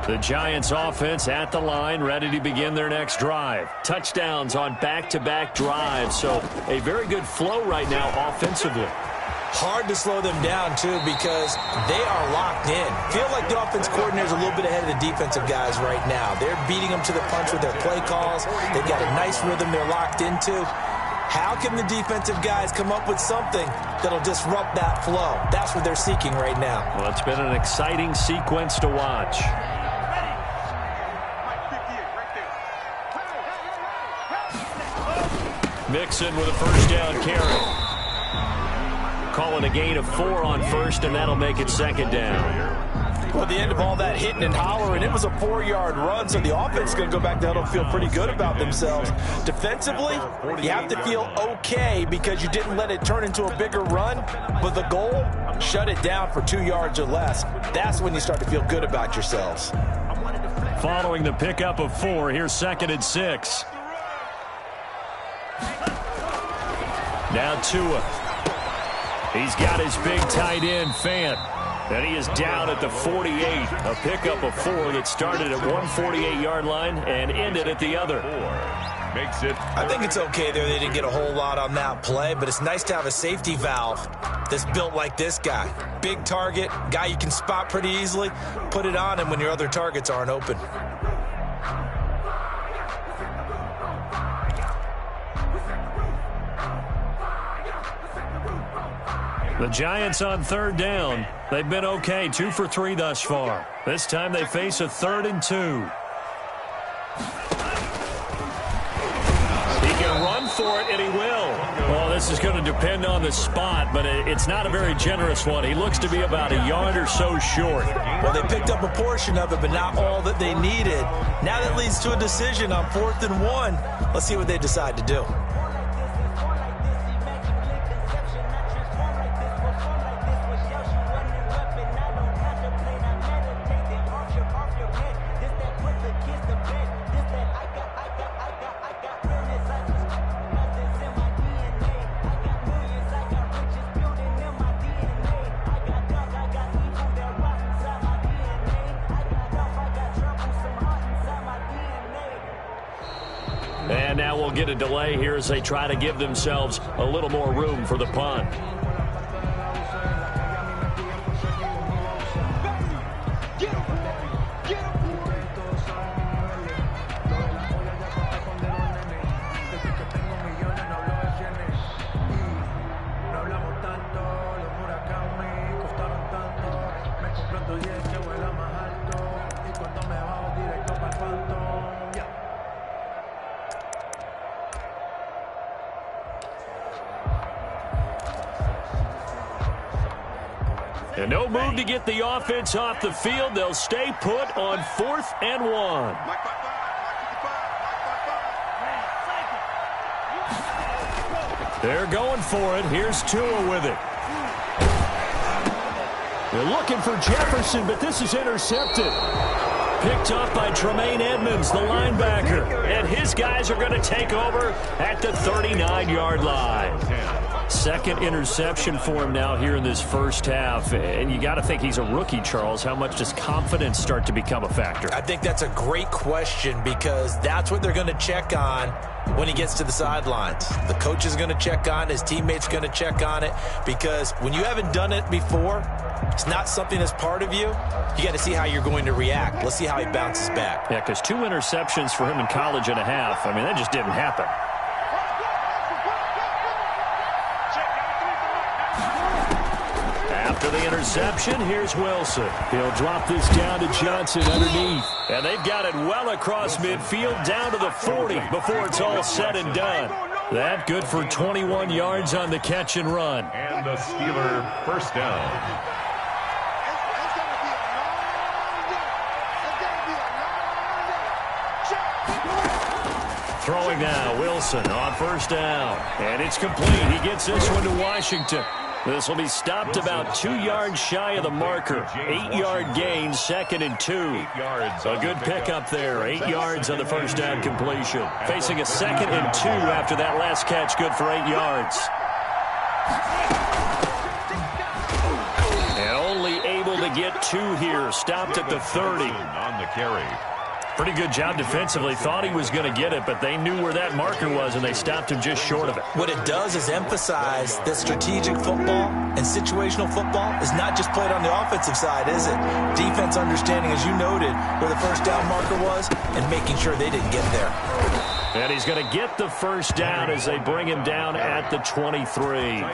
The Giants offense at the line, ready to begin their next drive. Touchdowns on back-to-back drives, so a very good flow right now offensively. Hard to slow them down, too, because they are locked in. Feel like the offense coordinator is a little bit ahead of the defensive guys right now. They're beating them to the punch with their play calls. They've got a nice rhythm they're locked into. How can the defensive guys come up with something that'll disrupt that flow? That's what they're seeking right now. Well, it's been an exciting sequence to watch. Mixon with a first down carry. Calling a gain of 4 on first, and that'll make it second down. Well, at the end of all that hitting and hollering, it was a 4-yard run, so the offense is going to go back down and feel pretty good about themselves. Defensively, you have to feel okay because you didn't let it turn into a bigger run, but the goal, shut it down for 2 yards or less. That's when you start to feel good about yourselves. Following the pickup of 4, here's 2nd and 6. Now Tua. He's got his big tight end, Fant. And he is down at the 48. A pickup of 4 that started at 148-yard line and ended at the other. Makes it. I think it's okay there. They didn't get a whole lot on that play, but it's nice to have a safety valve that's built like this guy. Big target, guy you can spot pretty easily. Put it on him when your other targets aren't open. The Giants on 3rd down. They've been okay, 2 for 3 thus far. This time they face a 3rd and 2. He can run for it, and he will. Well, this is going to depend on the spot, but it's not a very generous one. He looks to be about a yard or so short. Well, they picked up a portion of it, but not all that they needed. Now that leads to a decision on 4th and 1. Let's see what they decide to do. And now we'll get a delay here as they try to give themselves a little more room for the punt. And no move to get the offense off the field. They'll stay put on 4th and 1. They're going for it. Here's Tua with it. They're looking for Jefferson, but this is intercepted. Picked up by Tremaine Edmonds, the linebacker. And his guys are going to take over at the 39-yard line. 2nd interception for him now here in this first half. And you got to think he's a rookie, Charles. How much does confidence start to become a factor? I think that's a great question because that's what they're going to check on when he gets to the sidelines. The coach is going to check on it. His teammates are going to check on it because when you haven't done it before, it's not something that's part of you. You got to see how you're going to react. Let's see how he bounces back. Yeah, because 2 interceptions for him in college and a half. I mean, that just didn't happen. After the interception, here's Wilson. He'll drop this down to Johnson underneath. And they've got it well across midfield down to the 40 before it's all said and done. That good for 21 yards on the catch and run. And the Steeler first down. Throwing now, Wilson on first down. And it's complete. He gets this one to Washington. This will be stopped about 2 yards shy of the marker. 8-yard gain, 2nd and 2. A good pickup there. 8 yards on the first down completion. Facing a 2nd and 2 after that last catch, good for 8 yards. And only able to get 2 here. Stopped at the 30. On the carry. Pretty good job defensively. Thought he was going to get it, but they knew where that marker was, and they stopped him just short of it. What it does is emphasize that strategic football and situational football is not just played on the offensive side, is it? Defense understanding, as you noted, where the first down marker was and making sure they didn't get there. And he's going to get the first down as they bring him down at the 23.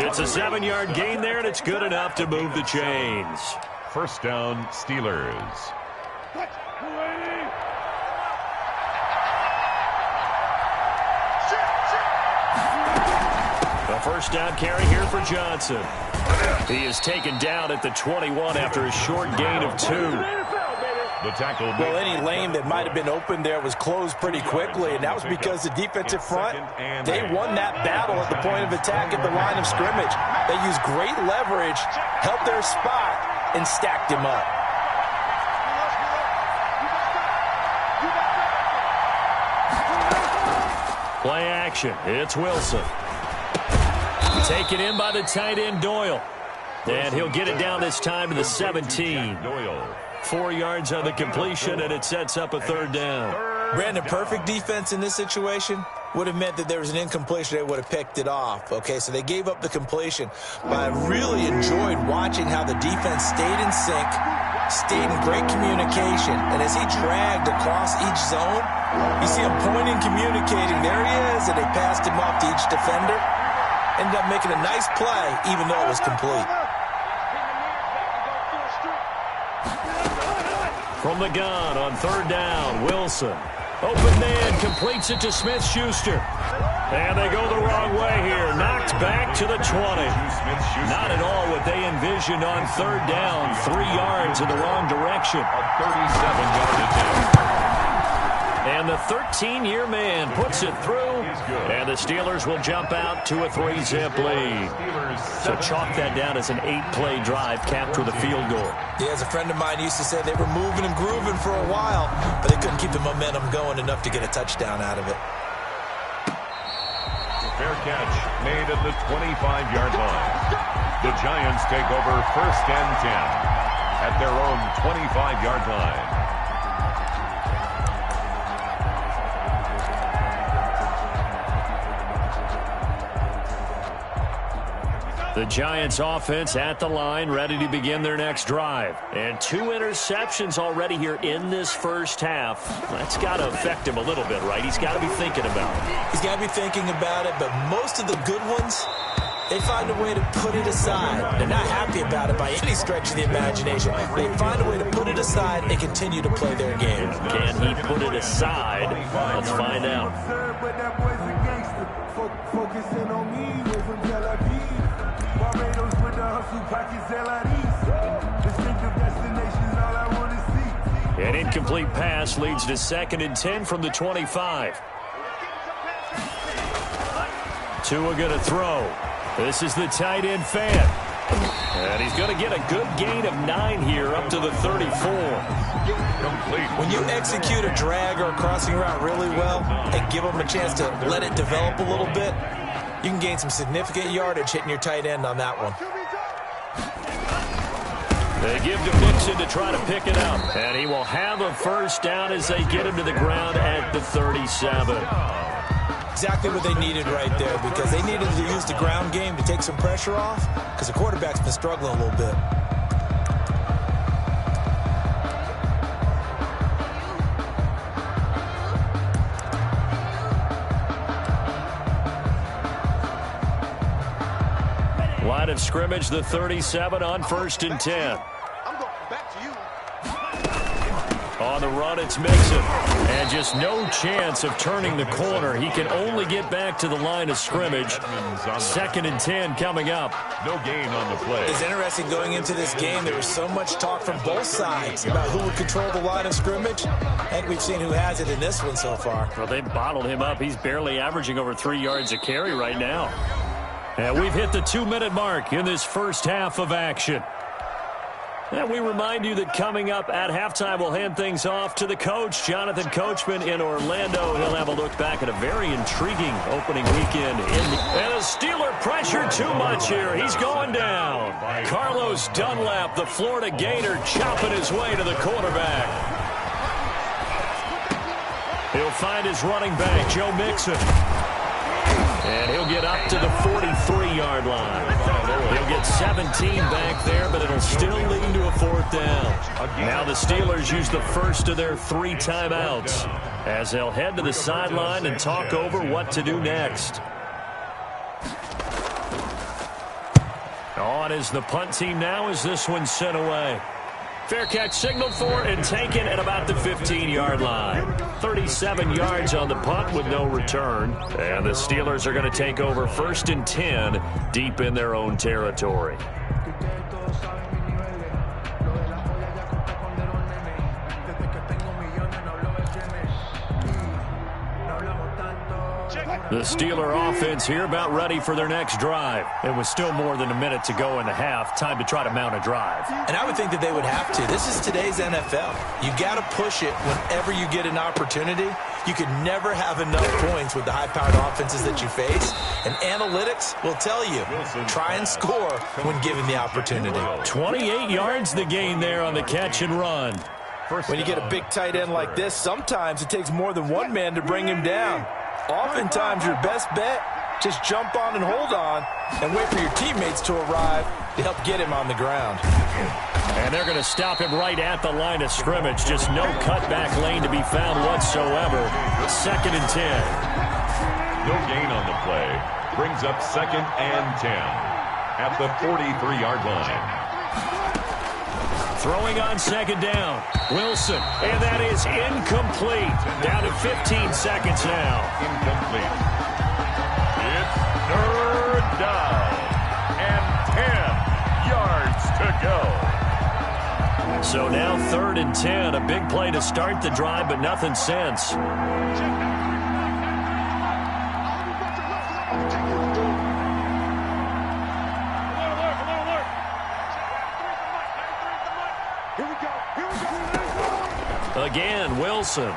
It's a 7-yard gain there, and it's good enough to move the chains. First down, Steelers. The first down carry here for Johnson. He is taken down at the 21 after a short gain of 2. The tackle. Well, any lane that might have been open there was closed pretty quickly, and that was because the defensive front, they won that battle at the point of attack at the line of scrimmage. They used great leverage, held their spot, and stacked him up. Play action. It's Wilson. Taken in by the tight end, Doyle. And he'll get it down this time to the 17. Doyle. 4 yards on the completion, and it sets up a third down. Brandon, perfect defense in this situation would have meant that there was an incompletion. They would have picked it off. Okay, so they gave up the completion. But I really enjoyed watching how the defense stayed in sync, stayed in great communication. And as he dragged across each zone, you see him pointing, communicating. There he is, and they passed him off to each defender. Ended up making a nice play, even though it was complete. From the gun on third down, Wilson. Open man, completes it to Smith-Schuster. And they go the wrong way here. Knocked back to the 20. Not at all what they envisioned on third down. 3 yards in the wrong direction. A 37-yard attempt. And the 13-year man puts it through. And the Steelers will jump out to a 3-zip lead. So chalk that down as an 8-play drive capped with a field goal. Yeah, as a friend of mine used to say, they were moving and grooving for a while, but they couldn't keep the momentum going enough to get a touchdown out of it. Fair catch made at the 25-yard line. The Giants take over first and 10 at their own 25-yard line. The Giants offense at the line, ready to begin their next drive. And 2 interceptions already here in this first half. That's got to affect him a little bit, right? He's got to be thinking about it. He's got to be thinking about it, but most of the good ones, they find a way to put it aside. They're not happy about it by any stretch of the imagination. They find a way to put it aside and continue to play their game. Can he put it aside? Let's find out. Focusing on me, way from Tel Aviv. Barbados with the hustle pockets, LIDs. Distinctive destinations, all I want to see. An incomplete pass leads to 2nd and 10 from the 25. Tua going to throw. This is the tight end fan. And he's going to get a good gain of 9 here up to the 34. Complete. When you execute a drag or a crossing route really well and give them a chance to let it develop a little bit, you can gain some significant yardage hitting your tight end on that one. They give to Mixon to try to pick it up. And he will have a first down as they get him to the ground at the 37. Exactly what they needed right there, because they needed to use the ground game to take some pressure off, because the quarterback's been struggling a little bit. Line of scrimmage, the 37 on 1st and 10. On the run, it's Mixon. And just no chance of turning the corner. He can only get back to the line of scrimmage. 2nd and 10 coming up. No gain on the play. It's interesting going into this game. There was so much talk from both sides about who would control the line of scrimmage. I think we've seen who has it in this one so far. Well, they bottled him up. He's barely averaging over 3 yards a carry right now. And we've hit the 2-minute mark in this first half of action. And we remind you that coming up at halftime, we'll hand things off to the coach, Jonathan Coachman in Orlando. He'll have a look back at a very intriguing opening weekend. And a Steeler pressure too much here. He's going down. Carlos Dunlap, the Florida Gator, chopping his way to the quarterback. He'll find his running back, Joe Mixon. And he'll get up to the 43-yard line. He'll get 17 back there, but it'll still lead to a 4th down. Now the Steelers use the first of their 3 timeouts as they'll head to the sideline and talk over what to do next. On is the punt team now as this one's sent away. Fair catch signaled for and taken at about the 15-yard line. 37 yards on the punt with no return. And the Steelers are going to take over 1st and 10 deep in their own territory. The Steeler offense here about ready for their next drive. It was still more than a minute to go in the half. Time to try to mount a drive. And I would think that they would have to. This is today's NFL. You got to push it whenever you get an opportunity. You could never have enough points with the high-powered offenses that you face. And analytics will tell you, try and score when given the opportunity. 28 yards the gain there on the catch and run. When you get a big tight end like this, sometimes it takes more than one man to bring him down. Oftentimes, your best bet, just jump on and hold on and wait for your teammates to arrive to help get him on the ground. And they're going to stop him right at the line of scrimmage. Just no cutback lane to be found whatsoever. 2nd and 10. No gain on the play. Brings up 2nd and 10 at the 43-yard line. Throwing on 2nd down. Wilson. And that is incomplete. Down to 15 seconds now. Incomplete. It's 3rd down and 10 yards to go. So now 3rd and 10. A big play to start the drive, but nothing since. Again, Wilson.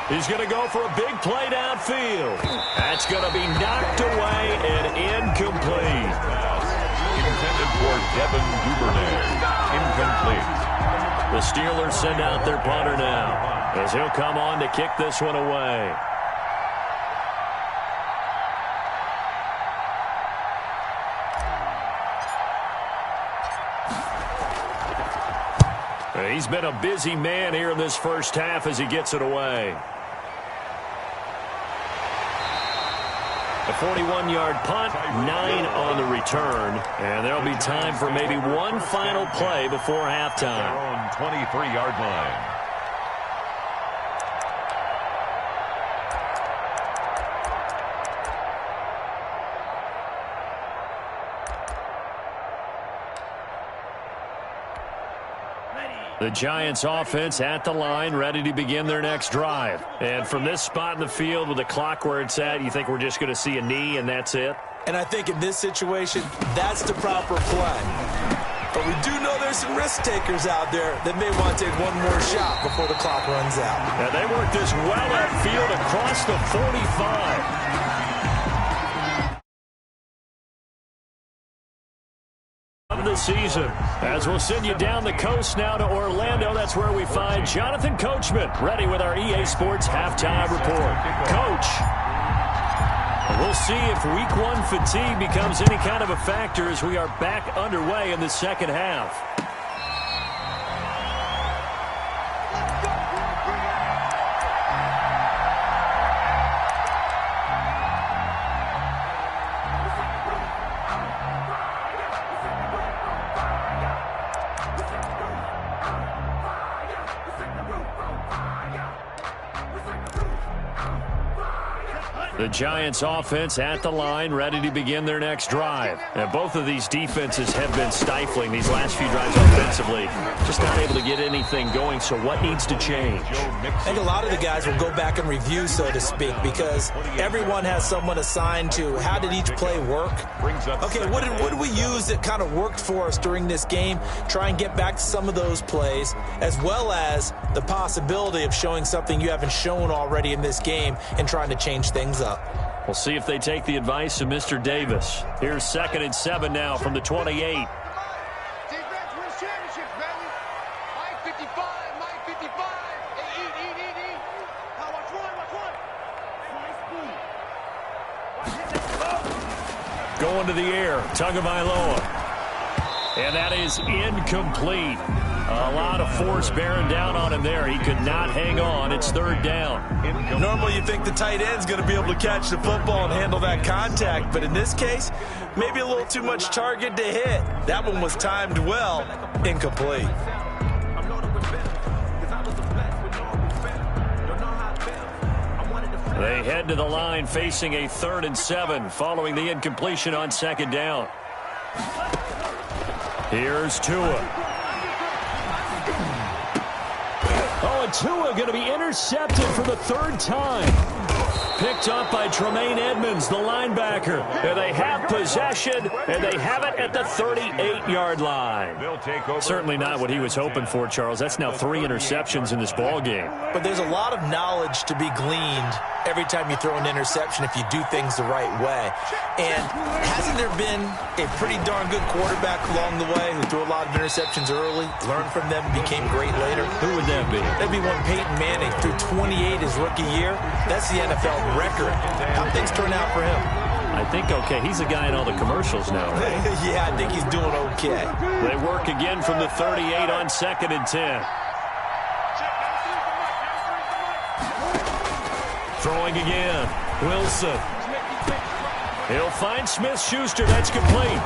He's going to go for a big play downfield. That's going to be knocked away and incomplete. Intended for Devin Duvernay. Incomplete. The Steelers send out their punter now as he'll come on to kick this one away. He's been a busy man here in this first half as he gets it away. A 41-yard punt, 9 on the return. And there'll be time for maybe one final play before halftime. Their own 23-yard line. The Giants offense at the line, ready to begin their next drive. And from this spot in the field with the clock where it's at, you think we're just going to see a knee and that's it? And I think in this situation, that's the proper play. But we do know there's some risk takers out there that may want to take one more shot before the clock runs out. Now they work this well upfield across the 45. Of the season, as we'll send you down the coast now to Orlando. That's where we find Jonathan Coachman, ready with our EA Sports halftime report. Coach, we'll see if week 1 fatigue becomes any kind of a factor as we are back underway in the second half. The Giants offense at the line, ready to begin their next drive. And both of these defenses have been stifling these last few drives offensively. Just not able to get anything going, so what needs to change? I think a lot of the guys will go back and review, so to speak, because everyone has someone assigned to how did each play work. Okay, what did we use that kind of worked for us during this game? Try and get back to some of those plays, as well as the possibility of showing something you haven't shown already in this game and trying to change things up. We'll see if they take the advice of Mr. Davis. Here's 2nd and 7 now from the 28. Defense wins championships, baby. Mike 55, Mike 55. Eat. Now watch one. Going to the air, Tagovailoa. And that is incomplete. A lot of force bearing down on him there. He could not hang on. It's 3rd down. Normally you think the tight end's going to be able to catch the football and handle that contact, but in this case, maybe a little too much target to hit. That one was timed well, incomplete. They head to the line facing a 3rd and 7 following the incompletion on 2nd down. Here's Tua. Oh, and Tua going to be intercepted for the 3rd time. Picked up by Tremaine Edmonds, the linebacker. And they have possession, and they have it at the 38-yard line. Certainly not what he was hoping for, Charles. That's now 3 interceptions in this ball game. But there's a lot of knowledge to be gleaned every time you throw an interception if you do things the right way. And hasn't there been a pretty darn good quarterback along the way who threw a lot of interceptions early, learned from them, and became great later? Who would that be? That'd be one Peyton Manning, threw 28 his rookie year. That's the NFL record. How'd things turn out for him? I think okay. He's a guy in all the commercials now, right? Yeah, I think he's doing okay. They work again from the 38 on 2nd and 10. Throwing again. Wilson. He'll find Smith-Schuster. That's complete.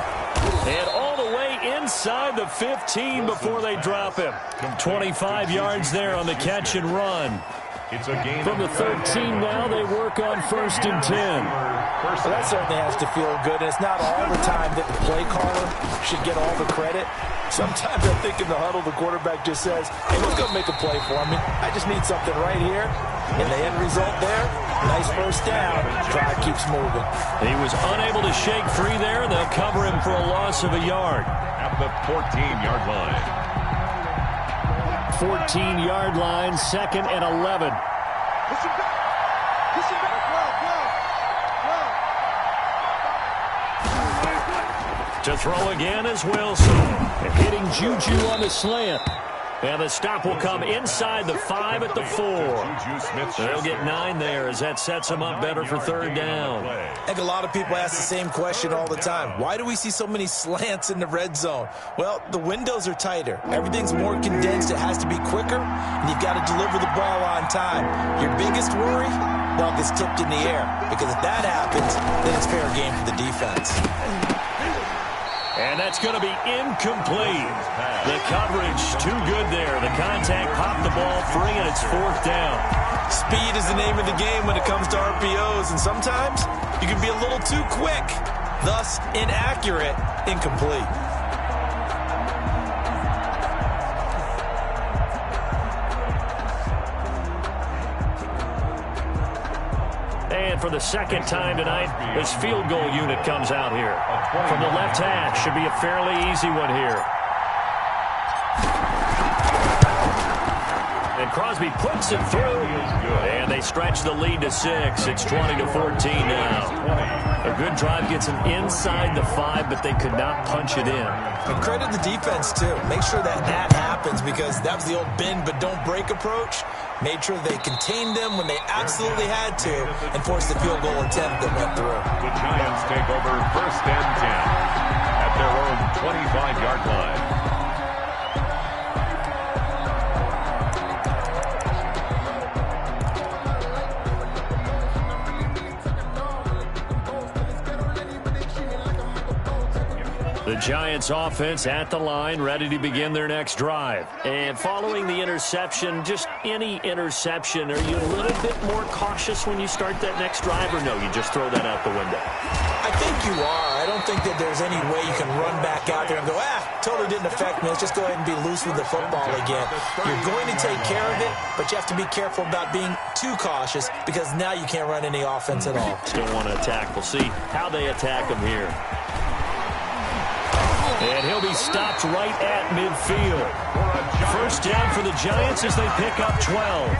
And all the way inside the 15 before they drop him. 25 yards there on the catch and run. It's a gain from the 13 now. They work on 1st and 10. Well, that certainly has to feel good. And it's not all the time that the play caller should get all the credit. Sometimes I think in the huddle, the quarterback just says, hey, let's go make a play for me. I just need something right here. And the end result there, nice 1st down. Drive keeps moving. He was unable to shake free there. They'll cover him for a loss of a yard. At the 14-yard line. 14-yard line, 2nd and 11. Push him back. To throw again is Wilson. And hitting Juju on the slant. And the stop will come inside the 5 at the 4. They'll get 9 there as that sets them up better for 3rd down. I think a lot of people ask the same question all the time. Why do we see so many slants in the red zone? Well, the windows are tighter. Everything's more condensed. It has to be quicker, and you've got to deliver the ball on time. Your biggest worry? Ball gets tipped in the air, because if that happens, then it's fair game for the defense. And that's going to be incomplete. The coverage too good there. The contact popped the ball free, and it's 4th down. Speed is the name of the game when it comes to RPOs, and sometimes you can be a little too quick, thus inaccurate, incomplete. And for the 2nd time tonight, this field goal unit comes out here. From the left hash, should be a fairly easy one here. And Crosby puts it through. And they stretch the lead to 6. It's 20-14 now. A good drive gets them inside the 5, but they could not punch it in. And credit the defense, too. Make sure that happens, because that was the old bend but don't break approach. Made sure they contained them when they absolutely had to and forced the field goal attempt that went through. The Giants take over 1st and 10 at their own 25-yard line. The Giants offense at the line, ready to begin their next drive. And following the interception, just any interception, are you a little bit more cautious when you start that next drive, or no, you just throw that out the window? I think you are. I don't think that there's any way you can run back out there and go, totally didn't affect me. Let's just go ahead and be loose with the football again. You're going to take care of it, but you have to be careful about being too cautious because now you can't run any offense at all. Still want to attack. We'll see how they attack him here. And he'll be stopped right at midfield. First down for the Giants as they pick up 12.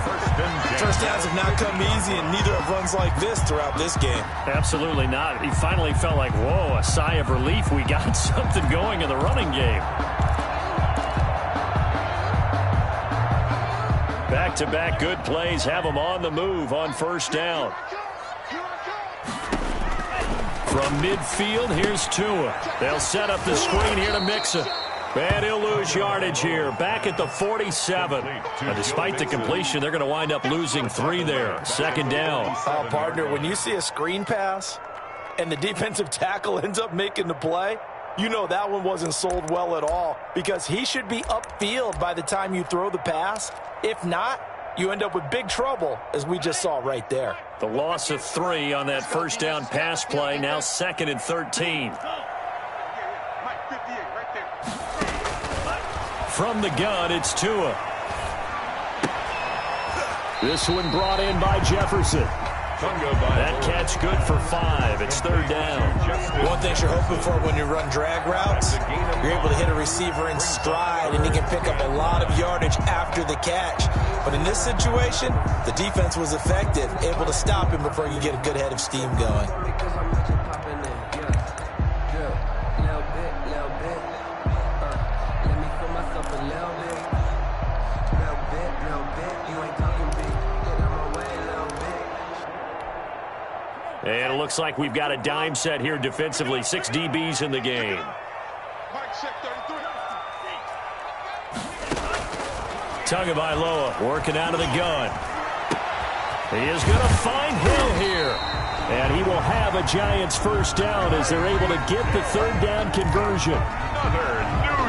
First downs have not come easy, and neither have runs like this throughout this game. Absolutely not. He finally felt like, whoa, a sigh of relief. We got something going in the running game. Back-to-back good plays have them on the move on first down. From midfield, here's Tua. They'll set up the screen here to Mixon. And he'll lose yardage here, back at the 47. And despite the completion, they're going to wind up losing 3 there. Second down. Oh, partner, when you see a screen pass and the defensive tackle ends up making the play, you know that one wasn't sold well at all because he should be upfield by the time you throw the pass. If not, you end up with big trouble, as we just saw right there. The loss of 3 on that first down pass play, now 2nd and 13. From the gun, it's Tua. This one brought in by Jefferson. That catch good for 5. It's 3rd down. One thing you're hoping for when you run drag routes, you're able to hit a receiver in stride, and he can pick up a lot of yardage after the catch. But in this situation, the defense was effective, able to stop him before you get a good head of steam going. And it looks like we've got a dime set here defensively. 6 DBs in the game. Tagovailoa working out of the gun. He is going to find Hill here. And he will have a Giants first down as they're able to get the 3rd down conversion.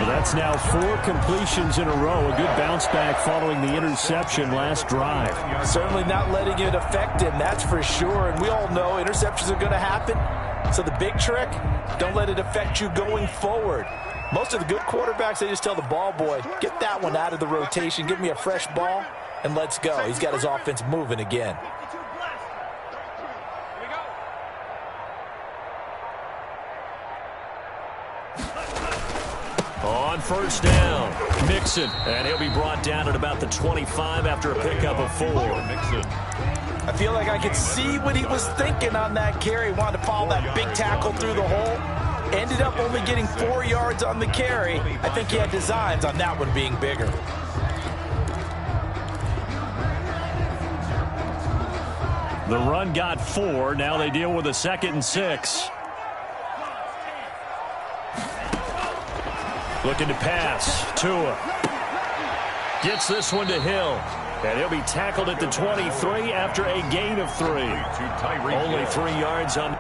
That's now 4 completions in a row. A good bounce back following the interception last drive. Certainly not letting it affect him, that's for sure. And we all know interceptions are going to happen. So the big trick, don't let it affect you going forward. Most of the good quarterbacks, they just tell the ball boy, get that one out of the rotation, give me a fresh ball, and let's go. He's got his offense moving again. On first down, Mixon, and he'll be brought down at about the 25 after a pickup of 4. I feel like I could see what he was thinking on that carry. Wanted to follow that big tackle through the hole. Ended up only getting 4 yards on the carry. I think he had designs on that one being bigger. The run got 4. Now they deal with a 2nd and 6. Looking to pass. Tua gets this one to Hill. And he'll be tackled at the 23 after a gain of 3. Only 3 yards on...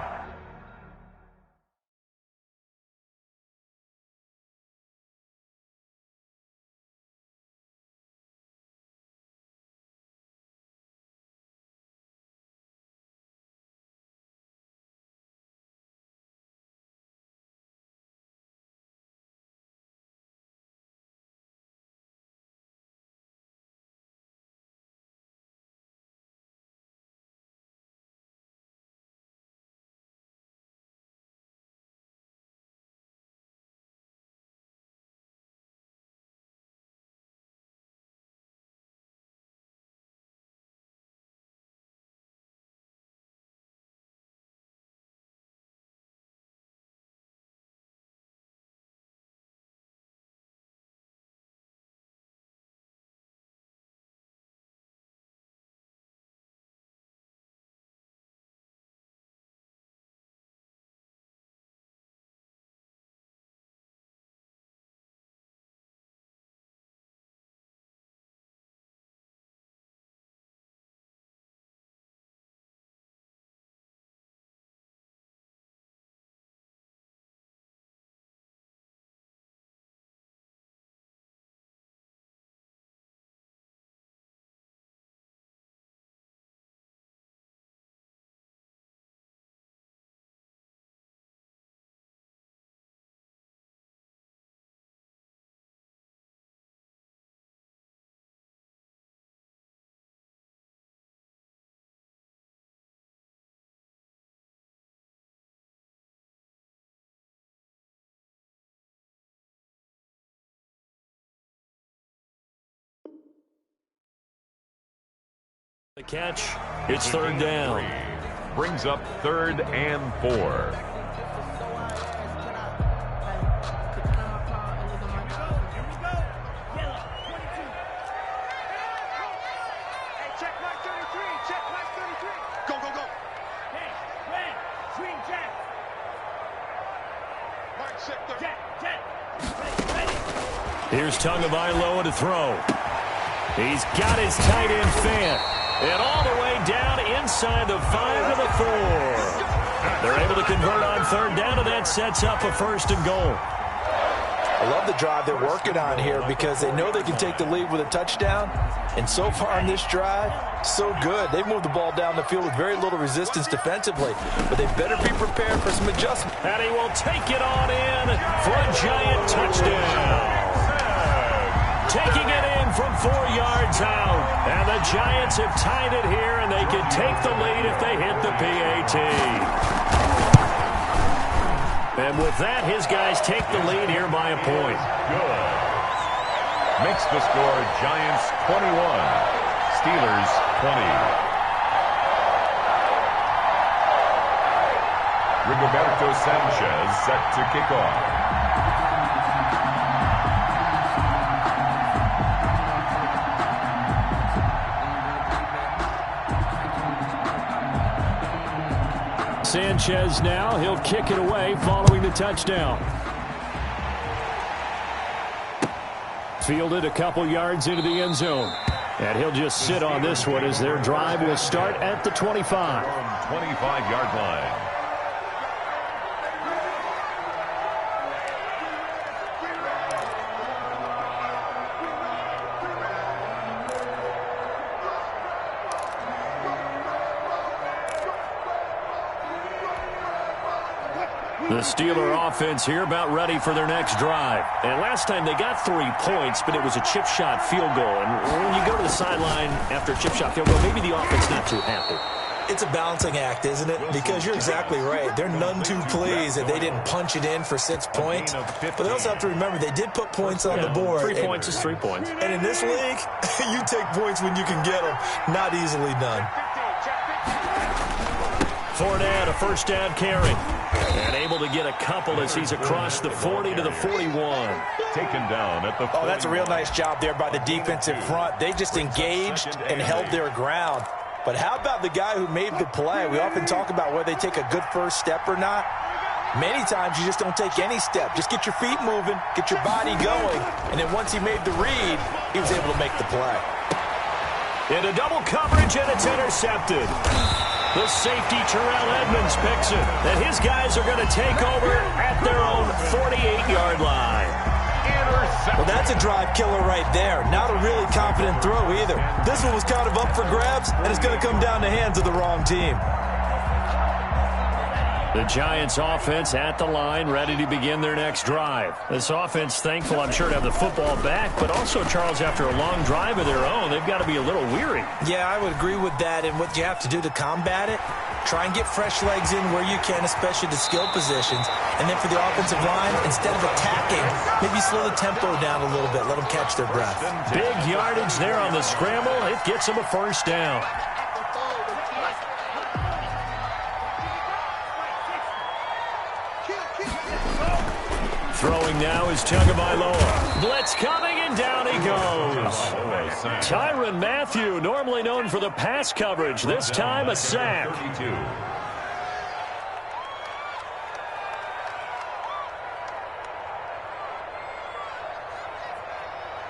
The catch, it's third down. Brings up 3rd and 4. Here's Tagovailoa to throw. He's got his tight end fan. And all the way down inside the 5 to the 4. They're able to convert on third down, and that sets up a 1st and goal. I love the drive they're working on here because they know they can take the lead with a touchdown. And so far in this drive, so good. They've moved the ball down the field with very little resistance defensively. But they better be prepared for some adjustment. And he will take it on in for a giant touchdown. Taking it in from 4 yards out. And the Giants have tied it here, and they can take the lead if they hit the PAT. And with that, his guys take the lead here by a point. Good. Makes the score Giants 21, Steelers 20. Rigoberto Sanchez set to kick off. Sanchez now, he'll kick it away following the touchdown. Fielded a couple yards into the end zone. And he'll just sit on this one as their drive will start at the 25. 25-yard line. The Steeler offense here about ready for their next drive. And last time they got 3 points, but it was a chip shot field goal. And when you go to the sideline after a chip shot field goal, maybe the offense not too happy. It's a balancing act, isn't it? Because you're exactly right. They're none too pleased that they didn't punch it in for 6 points. But they also have to remember they did put points on the board. 3 points is 3 points. And in this league, you take points when you can get them. Not easily done. Fournette, a first down carry. And able to get a couple as he's across the 40 to the 41. Taken down at the 40. Oh, that's a real nice job there by the defensive front. They just engaged and held their ground. But how about the guy who made the play? We often talk about whether they take a good first step or not. Many times you just don't take any step. Just get your feet moving, get your body going. And then once he made the read, he was able to make the play. Into double coverage, and it's intercepted. The safety, Terrell Edmonds, picks it. And his guys are going to take over at their own 48-yard line. Well, that's a drive killer right there. Not a really confident throw either. This one was kind of up for grabs, and it's going to come down the hands of the wrong team. The Giants offense at the line, ready to begin their next drive. This offense thankful, I'm sure, to have the football back, but also, Charles, after a long drive of their own, they've got to be a little weary. Yeah, I would agree with that, and what you have to do to combat it, try and get fresh legs in where you can, especially the skill positions. And then for the offensive line, instead of attacking, maybe slow the tempo down a little bit, let them catch their breath. Big yardage there on the scramble. It gets them a first down. Throwing now is Tagovailoa. Blitz coming, and down he goes. Tyrann Mathieu, normally known for the pass coverage, this time a sack.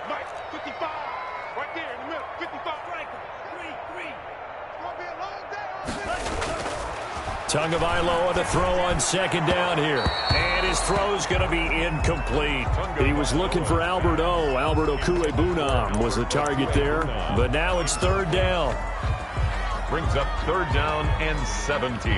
Mike, 55, right there in the middle, 55. Striker, 3-3. It's going to be a long day. Tagovailoa to throw on second down here. And his throw's going to be incomplete. He was looking for Albert O. Albert Okwuegbunam was the target there. But now it's third down. Brings up third down and 17.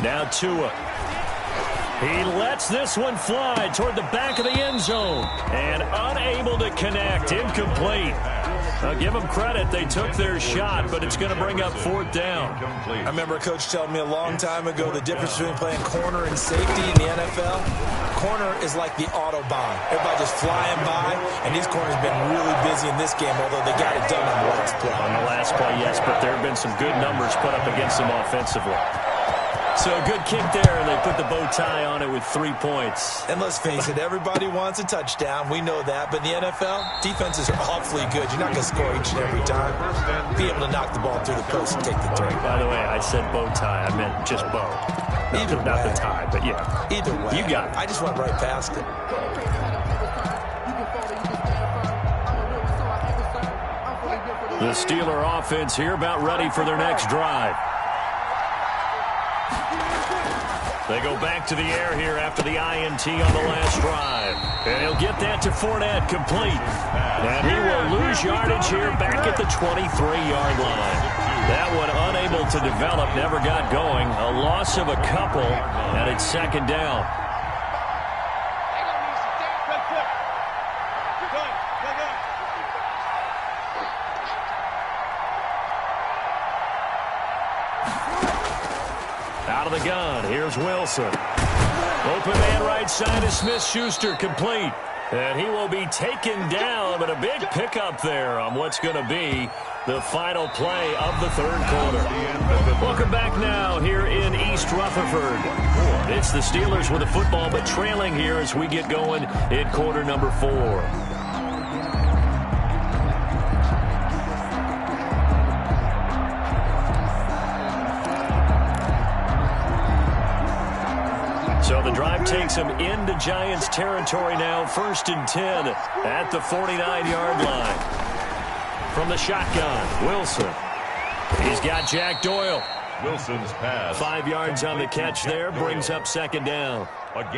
Now Tua. He lets this one fly toward the back of the end zone. And unable to connect. Incomplete. I'll give them credit. They took their shot, but it's going to bring up 4th down. I remember a coach telling me a long time ago the difference between playing corner and safety in the NFL. Corner is like the Autobahn. Everybody just flying by, and these corners have been really busy in this game, although they got it done on the last play. On the last play, yes, but there have been some good numbers put up against them offensively. So a good kick there, and they put the bow tie on it with 3 points. And let's face it, everybody wants a touchdown. We know that. But in the NFL, defenses are awfully good. You're not going to score each and every time. Be able to knock the ball through the post and take the three. By the way, I said bow tie. I meant just bow. Either way. Not the tie, but yeah. Either way. You got it. I just went right past it. The Steeler offense here about ready for their next drive. They go back to the air here after the INT on the last drive. And he'll get that to Fournette, complete. And he will lose yardage here back at the 23-yard line. That one unable to develop, never got going. A loss of a couple, and it's 2nd down. Out of the gun, here's Wilson. Open man right side of Smith-Schuster, complete. And he will be taken down, but a big pickup there on what's going to be the final play of the 3rd quarter. Welcome back now here in East Rutherford. It's the Steelers with the football, but trailing here as we get going in quarter number 4. So the drive takes him into Giants territory now. 1st and 10 at the 49-yard line. From the shotgun, Wilson. He's got Jack Doyle. Wilson's pass. 5 yards on the catch there, brings up 2nd down.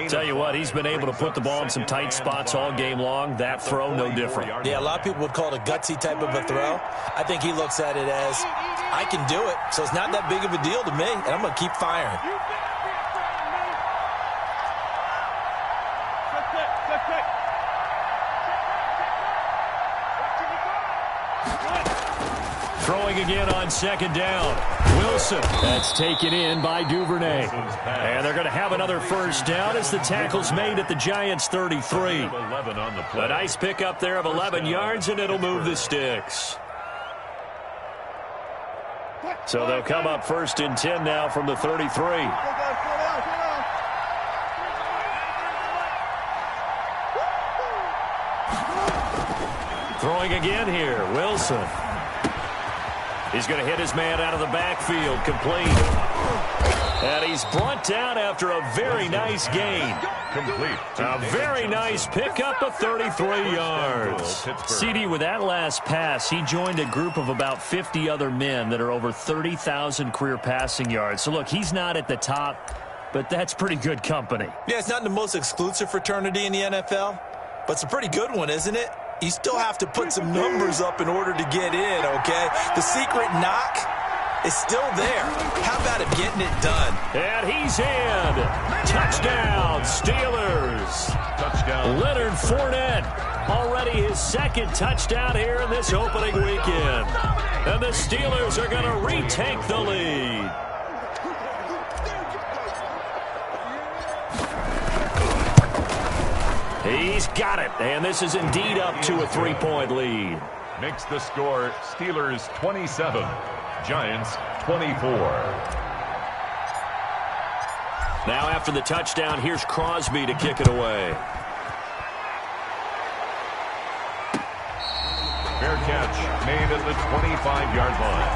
Tell you what, he's been able to put the ball in some tight spots all game long. That throw, no different. Yeah, a lot of people would call it a gutsy type of a throw. I think he looks at it as, I can do it, so it's not that big of a deal to me, and I'm going to keep firing. Throwing again on 2nd down. Wilson. That's taken in by Duvernay. And they're going to have another 1st down as the tackle's made at the Giants' 33. A nice pickup there of 11 yards, and it'll move the sticks. So they'll come up 1st and 10 now from the 33. Throwing again here, Wilson. He's going to hit his man out of the backfield, complete. And he's brought down after a very nice gain. Complete. A very nice pickup of 33 yards. CD, with that last pass, he joined a group of about 50 other men that are over 30,000 career passing yards. So, look, he's not at the top, but that's pretty good company. Yeah, it's not the most exclusive fraternity in the NFL, but it's a pretty good one, isn't it? You still have to put some numbers up in order to get in, okay? The secret knock is still there. How about him getting it done? And he's in. Touchdown, Steelers. Touchdown. Leonard Fournette, already his 2nd touchdown here in this opening weekend. And the Steelers are going to retake the lead. He's got it, and this is indeed up to a 3-point lead. Makes the score Steelers 27, Giants 24. Now after the touchdown, here's Crosby to kick it away. Fair catch made at the 25-yard line.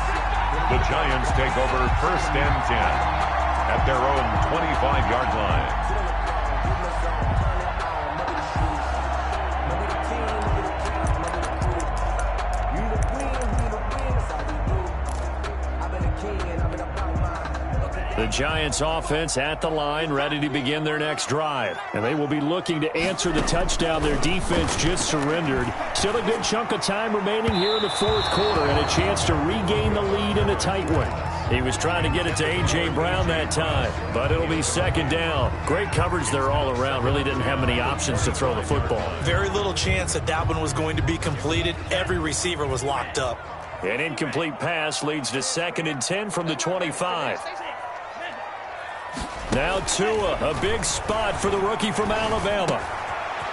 The Giants take over 1st and 10 at their own 25-yard line. The Giants offense at the line, ready to begin their next drive. And they will be looking to answer the touchdown their defense just surrendered. Still a good chunk of time remaining here in the 4th quarter and a chance to regain the lead in a tight one. He was trying to get it to A.J. Brown that time, but it'll be second down. Great coverage there all around. Really didn't have many options to throw the football. Very little chance that one was going to be completed. Every receiver was locked up. An incomplete pass leads to 2nd and 10 from the 25. Now Tua, a big spot for the rookie from Alabama.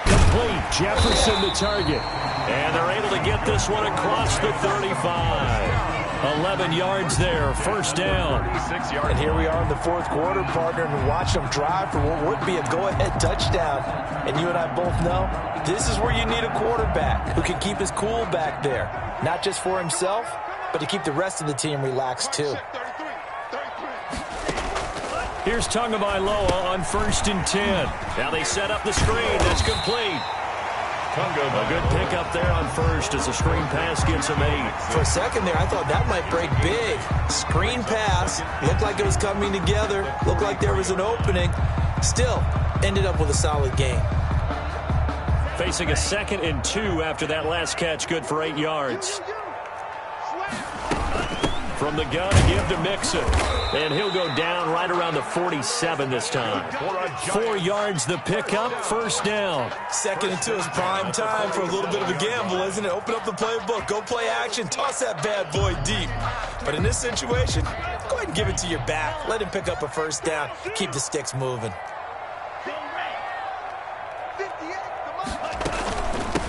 Complete, Jefferson the target. And they're able to get this one across the 35. 11 yards there, first down. And here we are in the fourth quarter, partner, and watch them drive for what would be a go-ahead touchdown. And you and I both know this is where you need a quarterback who can keep his cool back there. Not just for himself, but to keep the rest of the team relaxed too. Here's Tagovailoa on 1st and 10. Now they set up the screen. That's complete. A good pickup there on first as the screen pass gets him 8. For a second there, I thought that might break big. Screen pass. Looked like it was coming together. Looked like there was an opening. Still, ended up with a solid game. Facing a 2nd and 2 after that last catch, good for 8 yards. From the gun, a give to Mixon. And he'll go down right around the 47 this time. 4 yards the pickup, first down. 2nd and 2 is prime time for a little bit of a gamble, isn't it? Open up the playbook, go play action, toss that bad boy deep. But in this situation, go ahead and give it to your back. Let him pick up a first down. Keep the sticks moving.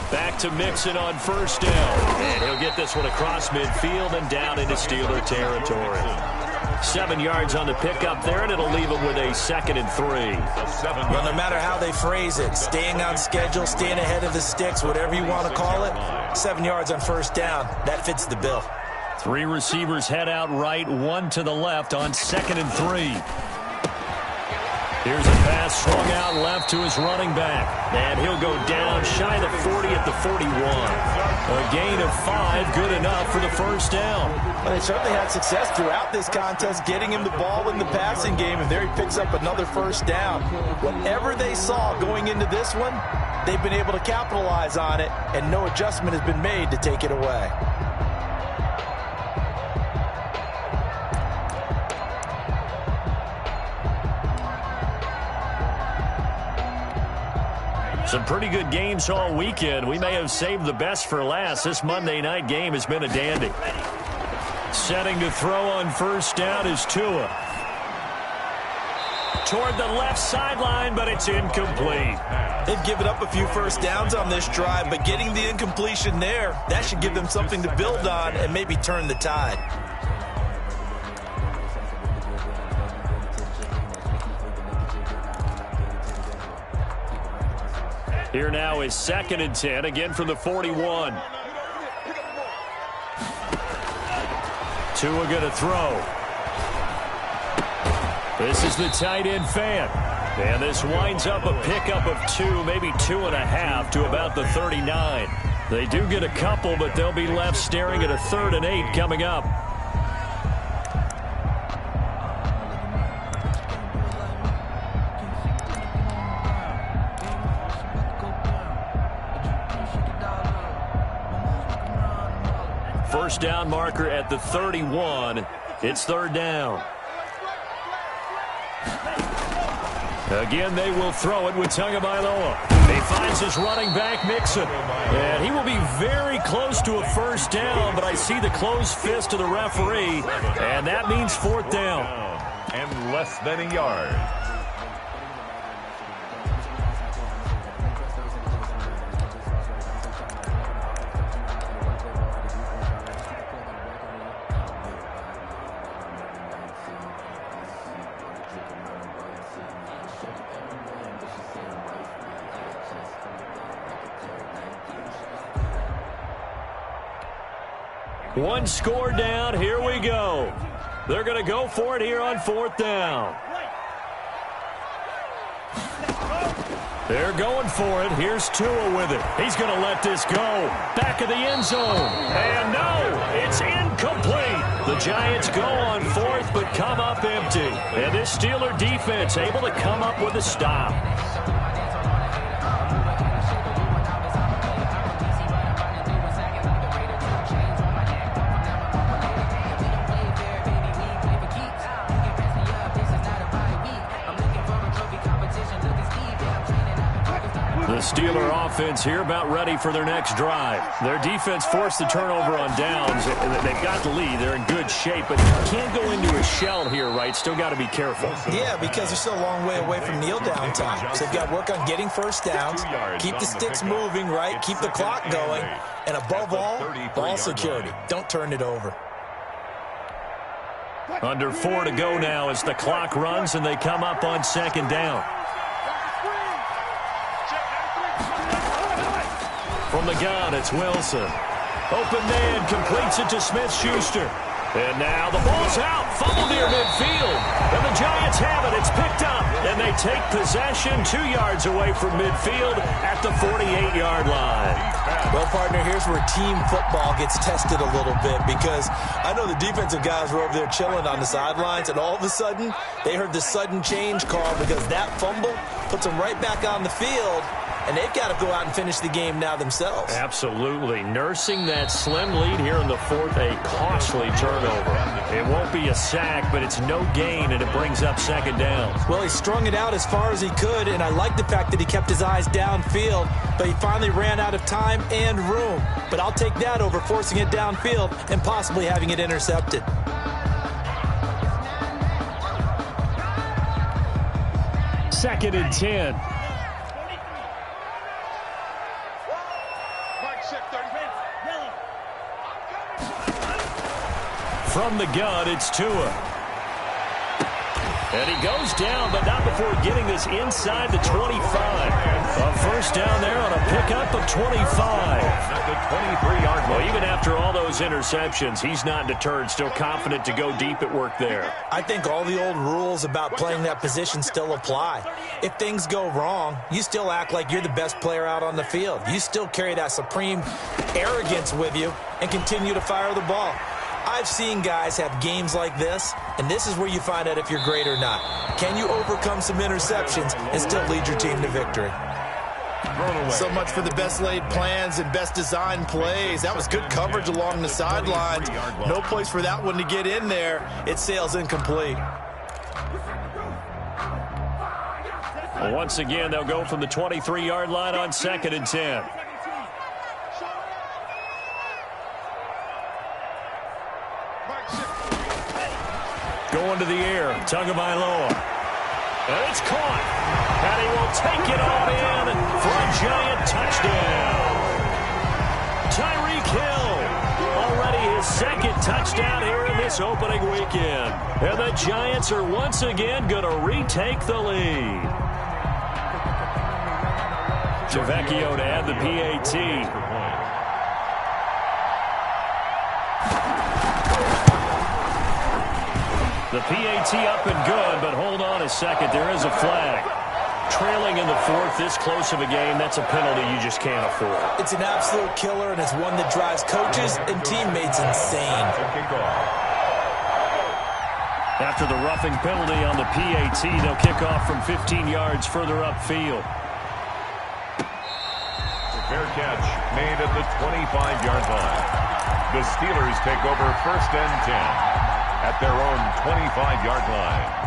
Back to Mixon on first down. And he'll get this one across midfield and down into Steeler territory. 7 yards on the pickup there, and it'll leave him with a 2nd and 3. Well, no matter how they phrase it, staying on schedule, staying ahead of the sticks, whatever you want to call it, 7 yards on first down, that fits the bill. 3 receivers head out right, 1 to the left on 2nd and 3. Here's a pass swung out left to his running back. And he'll go down shy of the 40 at the 41. A gain of 5, good enough for the first down. Well, they certainly had success throughout this contest, getting him the ball in the passing game, and there he picks up another first down. Whatever they saw going into this one, they've been able to capitalize on it, and no adjustment has been made to take it away. Some pretty good games all weekend. We may have saved the best for last. This Monday night game has been a dandy. Setting to throw on first down is Tua. Toward the left sideline, but it's incomplete. They've given up a few first downs on this drive, but getting the incompletion there, that should give them something to build on and maybe turn the tide. Here now is 2nd and 10, again from the 41. Tua going to throw. This is the tight end fan. And this winds up a pickup of 2, maybe 2.5 to about the 39. They do get a couple, but they'll be left staring at a 3rd and 8 coming up. First down marker at the 31. It's 3rd down. Again, they will throw it with Tagovailoa. He finds his running back, Mixon. And he will be very close to a first down, but I see the closed fist of the referee, and that means 4th down. And less than a yard. One score down. Here we go. They're going to go for it here on 4th down. They're going for it. Here's Tua with it. He's going to let this go. Back of the end zone. And no, it's incomplete. The Giants go on 4th but come up empty. And this Steeler defense able to come up with a stop. The Steeler offense here about ready for their next drive. Their defense forced the turnover on downs. They've got the lead. They're in good shape, but can't go into a shell here, right? Still got to be careful. Yeah, because they're still a long way away from kneel down time. So they've got to work on getting first downs, keep the sticks moving, right? Keep the clock going, and above all, ball security. Don't turn it over. Under 4 to go now as the clock runs and they come up on second down. From the gun, it's Wilson. Open man, completes it to Smith-Schuster. And now the ball's out. Fumble near midfield. And the Giants have it. It's picked up. And they take possession 2 yards away from midfield at the 48-yard line. Well, partner, here's where team football gets tested a little bit because I know the defensive guys were over there chilling on the sidelines, and all of a sudden they heard the sudden change call because that fumble puts them right back on the field. And they've got to go out and finish the game now themselves. Absolutely. Nursing that slim lead here in the fourth, a costly turnover. It won't be a sack, but it's no gain, and it brings up second down. Well, he strung it out as far as he could, and I like the fact that he kept his eyes downfield, but he finally ran out of time and room. But I'll take that over forcing it downfield and possibly having it intercepted. Second and 10. From the gun, it's Tua. And he goes down, but not before getting this inside the 25. A first down there on a pickup of 25. At the 23-yard line. Well, even after all those interceptions, he's not deterred, still confident to go deep at work there. I think all the old rules about playing that position still apply. If things go wrong, you still act like you're the best player out on the field. You still carry that supreme arrogance with you and continue to fire the ball. I've seen guys have games like this, and this is where you find out if you're great or not. Can you overcome some interceptions and still lead your team to victory? So much for the best laid plans and best designed plays. That was good coverage along the sidelines. No place for that one to get in there. It sails incomplete. Well, once again, they'll go from the 23-yard line on second and 10. Going to the air, Tagovailoa. And it's caught. And he will take it on in for a Giant touchdown. Tyreek Hill, already his second touchdown here in this opening weekend. And the Giants are once again going to retake the lead. Javecchio to add the PAT. The PAT up and good, but hold on a second. There is a flag. Trailing in the fourth, this close of a game, that's a penalty you just can't afford. It's an absolute killer, and it's one that drives coaches and teammates insane. After the roughing penalty on the PAT, they'll kick off from 15 yards further upfield. Fair catch made at the 25-yard line. The Steelers take over first and 10. At their own 25-yard line.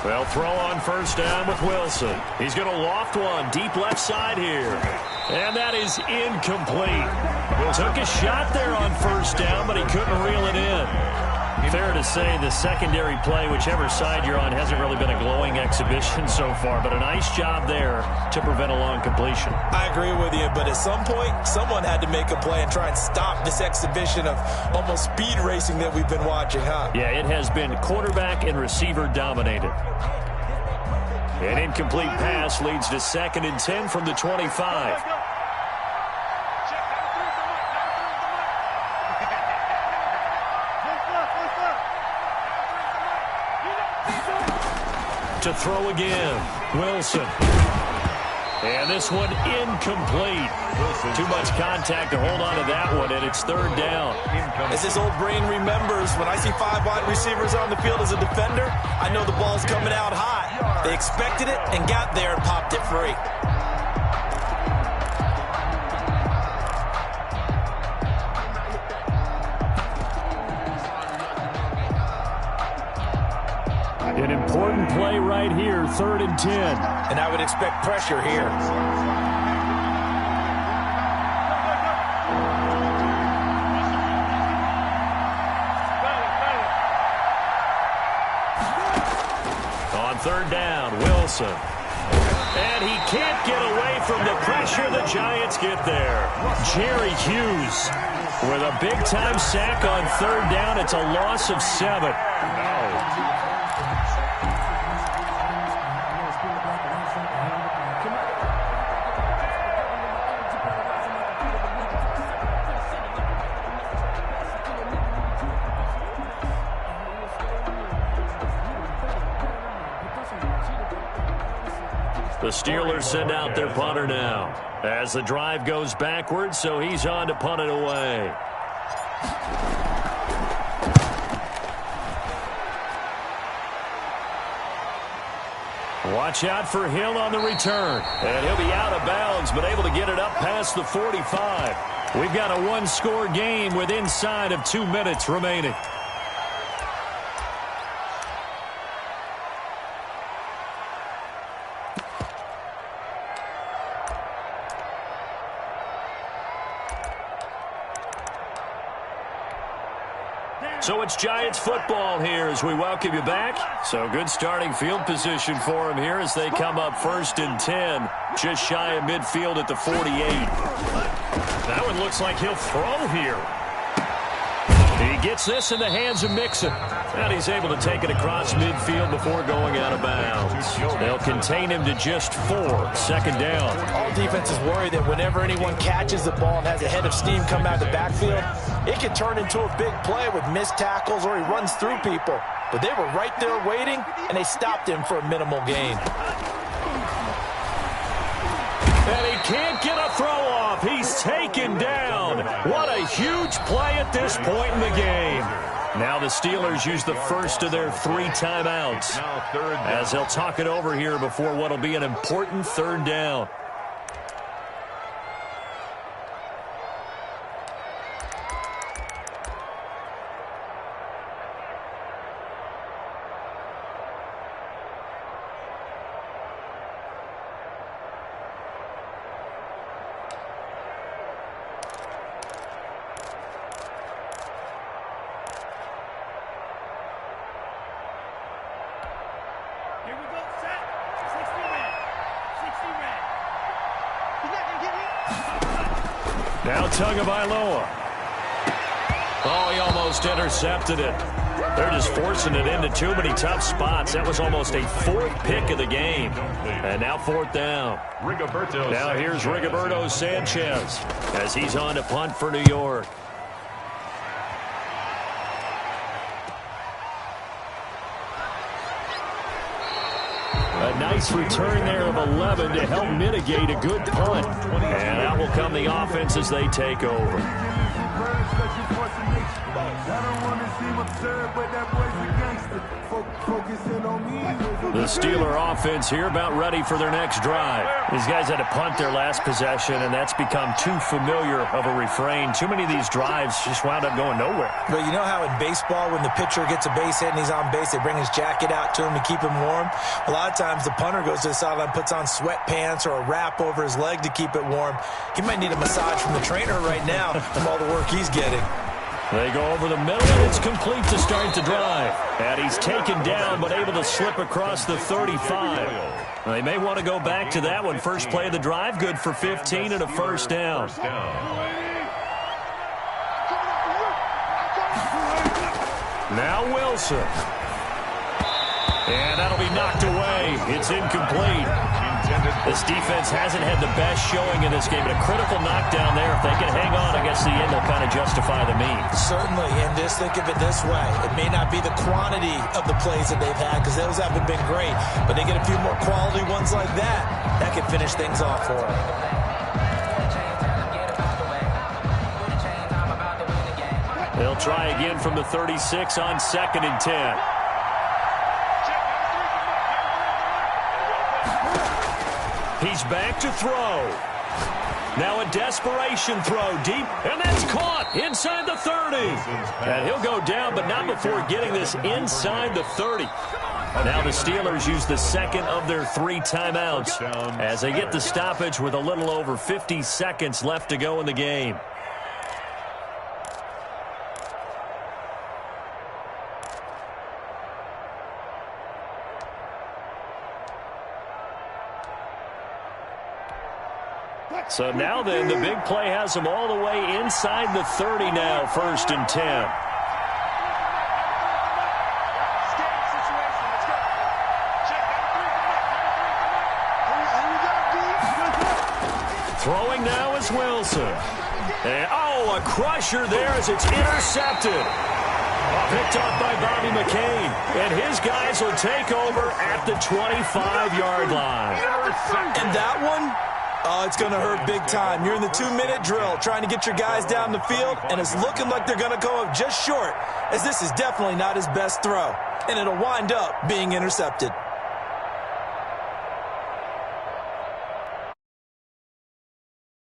They'll throw on first down with Wilson. He's going to loft one deep left side here. And that is incomplete. Took a shot there on first down, but he couldn't reel it in. Fair to say the secondary play, whichever side you're on, hasn't really been a glowing exhibition so far, but a nice job there to prevent a long completion. I agree with you, but at some point, someone had to make a play and try and stop this exhibition of almost speed racing that we've been watching, huh? Yeah, it has been quarterback and receiver dominated. An incomplete pass leads to second and 10 from the 25. To throw again, Wilson. And this one incomplete. Too much contact to hold on to that one, and it's third down. As his old brain remembers, when I see 5 wide receivers on the field as a defender, I know the ball's coming out high. They expected it and got there and popped it free. An important play right here, 3rd and 10. And I would expect pressure here. On 3rd down, Wilson. And he can't get away from the pressure. The Giants get there. Jerry Hughes with a big-time sack on 3rd down. It's a loss of 7. The Steelers send out their punter now as the drive goes backwards, so he's on to punt it away. Watch out for Hill on the return. And he'll be out of bounds, but able to get it up past the 45. We've got a one-score game with inside of 2 minutes remaining. So it's Giants football here as we welcome you back. So good starting field position for them here as they come up 1st and 10. Just shy of midfield at the 48. That one looks like he'll throw here. He gets this in the hands of Mixon. And he's able to take it across midfield before going out of bounds. They'll contain him to just 4. 2nd down. All defenses worry that whenever anyone catches the ball and has a head of steam come out of the backfield, it can turn into a big play with missed tackles or he runs through people. But they were right there waiting, and they stopped him for a minimal gain. And he can't get a throw off. He's taken down. What a huge play at this point in the game. Now the Steelers use the first of their 3 timeouts as they'll talk it over here before what will be an important 3rd down. Now Tagovailoa. Oh, he almost intercepted it. They're just forcing it into too many tough spots. That was almost a 4th pick of the game. And now 4th down. Now here's Rigoberto Sanchez as he's on to punt for New York. A nice return there of 11 to help mitigate a good punt. And out will come the offense as they take over. The Steeler offense here about ready for their next drive. These guys had to punt their last possession, and that's become too familiar of a refrain. Too many of these drives just wound up going nowhere. But you know how in baseball, when the pitcher gets a base hit and he's on base, they bring his jacket out to him to keep him warm? A lot of times the punter goes to the sideline, puts on sweatpants or a wrap over his leg to keep it warm. He might need a massage from the trainer right now from all the work he's getting. They go over the middle, and it's complete to start the drive. And he's taken down, but able to slip across the 35. They may want to go back to that one. First play of the drive, good for 15 and a 1st down. Now Wilson. And that'll be knocked away. It's incomplete. This defense hasn't had the best showing in this game, but a critical knockdown there. If they can hang on, I guess the end will kind of justify the means. Certainly, and just think of it this way. It may not be the quantity of the plays that they've had, because those haven't been great, but they get a few more quality ones like that. That can finish things off for them. They'll try again from the 36 on 2nd and 10. He's back to throw. Now a desperation throw deep, and that's caught inside the 30. And he'll go down, but not before getting this inside the 30. Now the Steelers use the second of their 3 timeouts as they get the stoppage with a little over 50 seconds left to go in the game. So now then, the big play has them all the way inside the 30 now, 1st and 10. Throwing now is Wilson. And, oh, a crusher there as it's intercepted. Picked off by Bobby McCain. And his guys will take over at the 25-yard line. And that one? Oh, it's going to hurt big time. You're in the 2-minute drill trying to get your guys down the field, and it's looking like they're going to go up just short, as this is definitely not his best throw, and it'll wind up being intercepted.